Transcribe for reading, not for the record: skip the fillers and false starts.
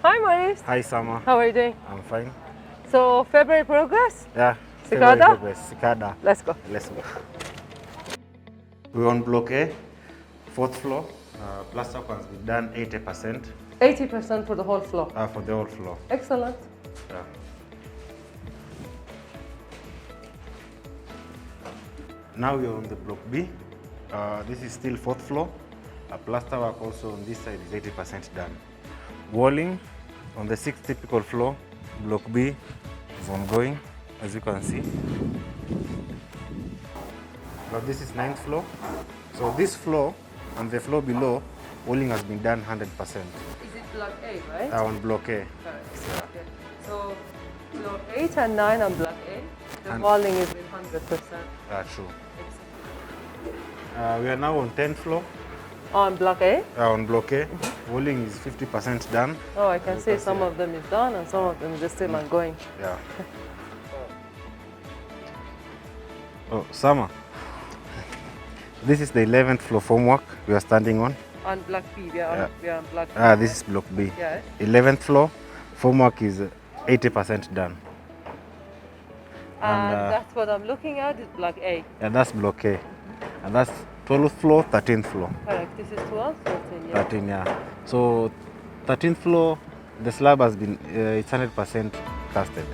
Hi, Maurice. Hi, Sama. How are you doing? I'm fine. So, February progress? Yeah. Cicada? February progress. Cicada. Let's go. Let's go. We're on block A, fourth floor. Plaster has been done 80%. 80% for the whole floor. For the whole floor. Excellent. Yeah. Now we're on the block B. This is still fourth floor. Plaster work also on this side is 80% done. Walling on the sixth typical floor, block B is ongoing, as you can see. But this is ninth floor. So this floor and the floor below, walling has been done 100%. Is it block A, right? On block A. Correct. Yeah. Okay. So, block 8 and 9 on block A, the walling is in 100%. True. We are now on 10th floor. On block A? On block A. Walling is 50% done. Oh, I can see some of them is done and some of them is still ongoing. Yeah. Oh, Sama. This is the 11th floor formwork we are standing on. On block B, we are on block B. This is block B. Yeah. 11th floor formwork is 80% done. And that's what I'm looking at is block A. Yeah, that's block A. And that's 12th floor, 13th floor. Correct. This is 12, 13, yeah. 13, yeah. So 13th floor, the slab has been, it's 100% casted.